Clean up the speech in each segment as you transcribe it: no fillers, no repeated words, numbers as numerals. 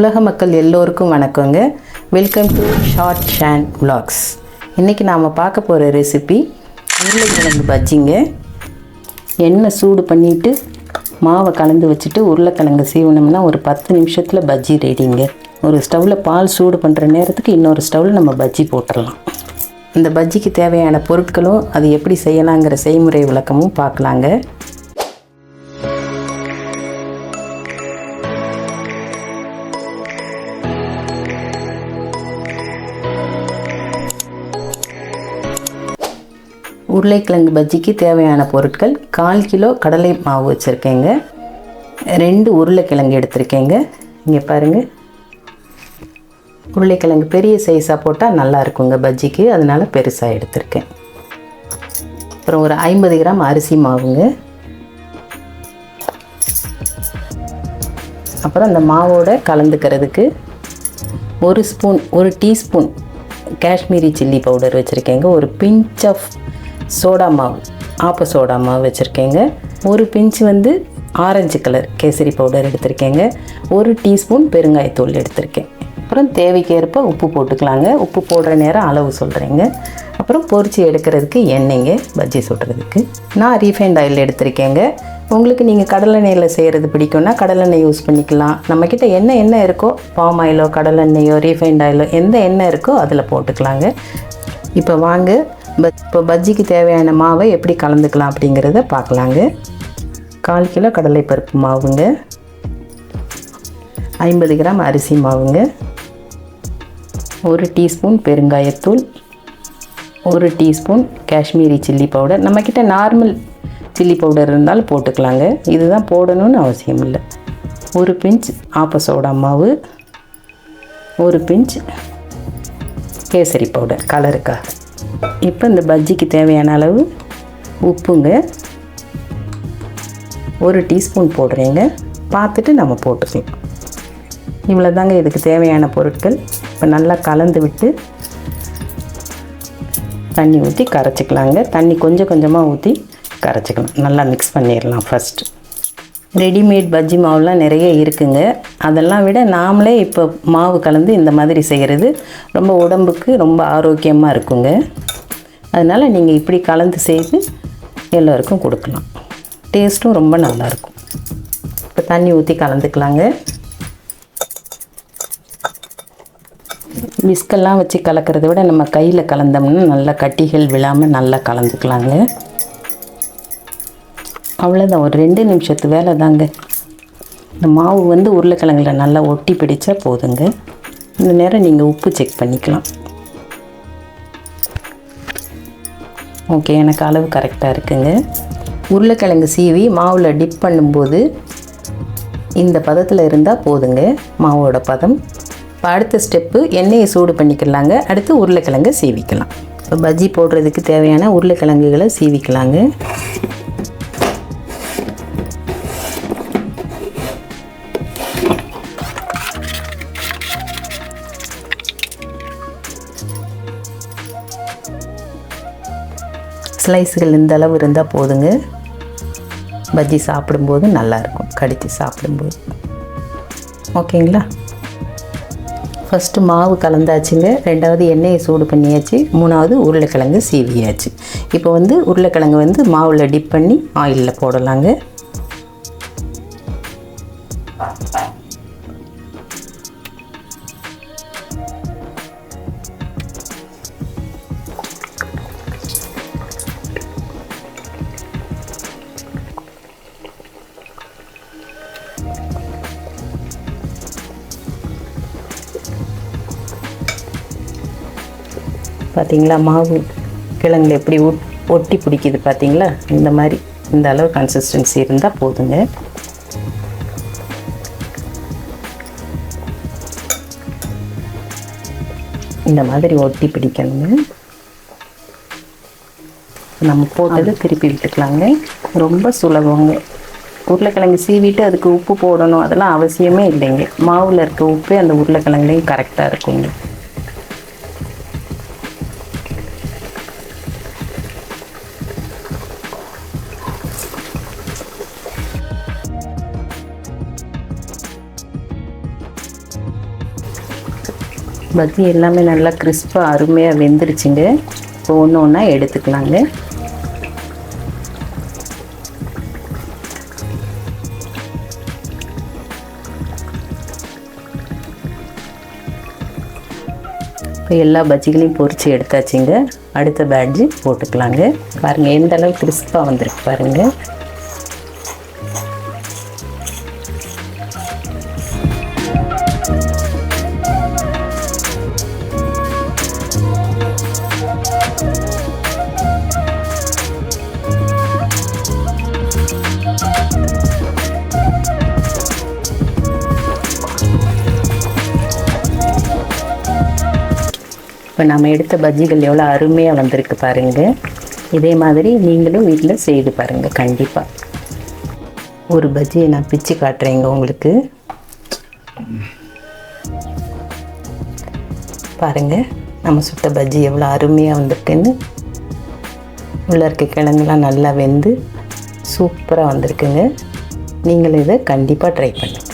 உலக மக்கள் எல்லோருக்கும் வணக்கங்க. Welcome to shortsshanvlogs. இன்றைக்கி நாம் பார்க்க போகிற ரெசிபி உருளைக்கிழங்கு பஜ்ஜிங்க. எண்ணெய் சூடு பண்ணிவிட்டு மாவை கலந்து வச்சுட்டு உருளைக்கிழங்கு சீவனம்னா ஒரு 10 நிமிஷத்தில் பஜ்ஜி ரெடிங்க. ஒரு ஸ்டவ்வில் பால் சூடு பண்ணுற நேரத்துக்கு இன்னொரு ஸ்டவ்வில் நம்ம பஜ்ஜி போட்டுடலாம். இந்த பஜ்ஜிக்கு தேவையான பொருட்களும் அது எப்படி செய்யலாங்கிற செய்முறை விளக்கமும் பார்க்கலாங்க. உருளைக்கிழங்கு பஜ்ஜிக்கு தேவையான பொருட்கள்: 1/4 கிலோ கடலை மாவு வச்சுருக்கேங்க, 2 உருளைக்கிழங்கு எடுத்திருக்கேங்க. இங்கே பாருங்கள், உருளைக்கிழங்கு பெரிய சைஸாக போட்டால் நல்லா இருக்குங்க பஜ்ஜிக்கு, அதனால் பெருசாக எடுத்திருக்கேன். அப்புறம் ஒரு 50 கிராம் அரிசி மாவுங்க. அப்புறம் அந்த மாவோட கலந்துக்கிறதுக்கு ஒரு டீஸ்பூன் காஷ்மீரி சில்லி பவுடர் வச்சுருக்கேங்க. ஒரு பிஞ்ச் ஆஃப் சோடா மாவு, சோடா மாவு வச்சுருக்கேங்க. ஒரு pinch orange colour kesari powder எடுத்திருக்கேங்க. ஒரு டீஸ்பூன் பெருங்காயத்தூள் எடுத்திருக்கேன். அப்புறம் தேவைக்கேற்ப உப்பு போட்டுக்கலாங்க. உப்பு போடுற நேரம் அளவு சொல்கிறேங்க. அப்புறம் பொரிச்சு எடுக்கிறதுக்கு எண்ணெய்ங்க, பஜ்ஜி சுடுறதுக்கு. நான் ரீஃபைண்ட் ஆயில் எடுத்திருக்கேங்க. உங்களுக்கு நீங்கள் கடலெண்ணெயில் செய்கிறது பிடிக்கும்னா கடலெண்ணெய் யூஸ் பண்ணிக்கலாம். நம்மக்கிட்ட என்ன இருக்கோ, பாம் ஆயிலோ கடலெண்ணெயோ ரீஃபைண்ட் ஆயிலோ எந்த எண்ணெய் இருக்கோ அதில் போட்டுக்கலாங்க. இப்போ வாங்க, இப்போ பஜ்ஜிக்கு தேவையான மாவை எப்படி கலந்துக்கலாம் அப்படிங்கிறத பார்க்கலாங்க. 1/4 கிலோ கடலைப்பருப்பு மாவுங்க, 50 கிராம் அரிசி மாவுங்க, 1 டீஸ்பூன் பெருங்காயத்தூள், 1 டீஸ்பூன் காஷ்மீரி சில்லி பவுடர். நம்மக்கிட்ட நார்மல் சில்லி பவுடர் இருந்தாலும் போட்டுக்கலாங்க, இதுதான் போடணும்னு அவசியம் இல்லை. 1 பிஞ்ச் சோடா மாவு, 1 பிஞ்ச் கேசரி பவுடர் கலருக்காக. இப்போ இந்த பஜ்ஜிக்கு தேவையான அளவு உப்புங்க, 1 டீஸ்பூன் போடுறேங்க. பார்த்துட்டு நம்ம போட்டுக்கலாம். இவ்வளோ தாங்க இதுக்கு தேவையான பொருட்கள். இப்போ நல்லா கலந்து விட்டு தண்ணி ஊற்றி கரைச்சிக்கலாங்க. தண்ணி கொஞ்சம் கொஞ்சமாக ஊற்றி கரைச்சிக்கலாம். நல்லா மிக்ஸ் பண்ணிடலாம். ஃபஸ்ட்டு ரெடிமேட் பஜ்ஜி மாவுலாம் நிறைய இருக்குங்க. அதெல்லாம் விட நாமளே இப்போ மாவு கலந்து இந்த மாதிரி செய்கிறது ரொம்ப உடம்புக்கு ரொம்ப ஆரோக்கியமாக இருக்குங்க. அதனால் நீங்கள் இப்படி கலந்து செய்து எல்லோருக்கும் கொடுக்கலாம். டேஸ்ட்டும் ரொம்ப நல்லாயிருக்கும். இப்போ தண்ணி ஊற்றி கலந்துக்கலாங்க. விஸ்கெல்லாம் வச்சு கலக்கிறத விட நம்ம கையில் கலந்தோம்னா நல்லா கட்டிகள் விழாமல் நல்லா கலந்துக்கலாங்க. அவ்வளோதான், ஒரு 2 நிமிஷத்து வேலை தாங்க. இந்த மாவு உருளைக்கிழங்குல நல்லா ஒட்டி பிடிச்சா போதுங்க. இந்த நேரம் நீங்கள் உப்பு செக் பண்ணிக்கலாம். ஓகே, எனக்கு அளவு கரெக்டாக இருக்குங்க. உருளைக்கிழங்கு சீவி மாவில் டிப் பண்ணும்போது இந்த பதத்தில் இருந்தால் போதுங்க, மாவோட பதம். இப்போ அடுத்த ஸ்டெப்பு எண்ணெயை சூடு பண்ணிக்கலாங்க. அடுத்து உருளைக்கிழங்கை சீவிக்கலாம். இப்போ பஜ்ஜி போடுறதுக்கு தேவையான உருளைக்கிழங்குகளை சீவிக்கலாங்க. ஸ்லைஸுகள் இந்த அளவு இருந்தால் போதுங்க. பஜ்ஜி சாப்பிடும்போது நல்லாயிருக்கும், கடித்து சாப்பிடும்போது. ஓகேங்களா? ஃபஸ்ட்டு மாவு கலந்தாச்சுங்க, 2வது எண்ணெயை சூடு பண்ணியாச்சு, 3வது உருளைக்கிழங்கு சீவியாச்சு. இப்போ உருளைக்கிழங்கு மாவில் டிப் பண்ணி ஆயிலில் போடலாங்க. பார்த்தீங்களா, மாவு கிழங்குல எப்படி ஒட்டி பிடிக்குது பார்த்தீங்களா? இந்த மாதிரி இந்த அளவு கன்சிஸ்டன்சி இருந்தால் போதுங்க. இந்த மாதிரி ஒட்டி பிடிக்கணுங்க. நம்ம போட்டது திருப்பி விட்டுக்கலாங்க. ரொம்ப சுலபங்க. உருளைக்கிழங்கு சீவிட்டு அதுக்கு உப்பு போடணும் அதெல்லாம் அவசியமே இல்லைங்க. மாவில் இருக்க உப்பே அந்த உருளைக்கிழங்குலையும் கரெக்டாக இருக்குங்க. பஜ்ஜி எல்லாமே நல்லா கிறிஸ்பாக அருமையாக வெந்துருச்சுங்க. இப்போ ஒன்று ஒன்றா எடுத்துக்கலாங்க. இப்போ எல்லா பஜ்ஜிகளையும் பொரித்து எடுத்தாச்சுங்க. அடுத்த பஜ்ஜி போட்டுக்கலாங்க. பாருங்கள் எந்த அளவுக்கு கிறிஸ்பாக வந்திருக்கு பாருங்கள். இப்போ நம்ம எடுத்த பஜ்ஜிகள் எவ்வளோ அருமையாக வந்திருக்கு பாருங்கள். இதே மாதிரி நீங்களும் வீட்டில் செய்து பாருங்கள். கண்டிப்பாக ஒரு பஜ்ஜியை நான் பிச்சு காட்டுறேங்க உங்களுக்கு. பாருங்கள் நம்ம சுட்ட பஜ்ஜி எவ்வளோ அருமையாக வந்திருக்குன்னு. உள்ளே இருக்க கிழங்குலாம் நல்லா வெந்து சூப்பராக வந்திருக்குங்க. நீங்களும் இதை கண்டிப்பாக ட்ரை பண்ணுங்கள்.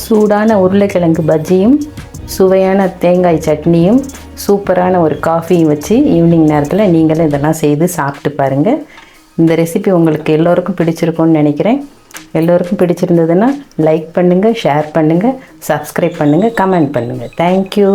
சூடான உருளைக்கிழங்கு பஜ்ஜியும் சுவையான தேங்காய் சட்னியும் சூப்பரான ஒரு காஃபியும் வச்சு ஈவினிங் நேரத்தில் நீங்களும் இதெல்லாம் செய்து சாப்பிட்டு பாருங்கள். இந்த ரெசிபி உங்களுக்கு எல்லோருக்கும் பிடிச்சிருக்கும்னு நினைக்கிறேன். எல்லோருக்கும் பிடிச்சிருந்ததுன்னா லைக் பண்ணுங்கள், ஷேர் பண்ணுங்கள், சப்ஸ்கிரைப் பண்ணுங்கள், கமெண்ட் பண்ணுங்கள். தேங்க்யூ.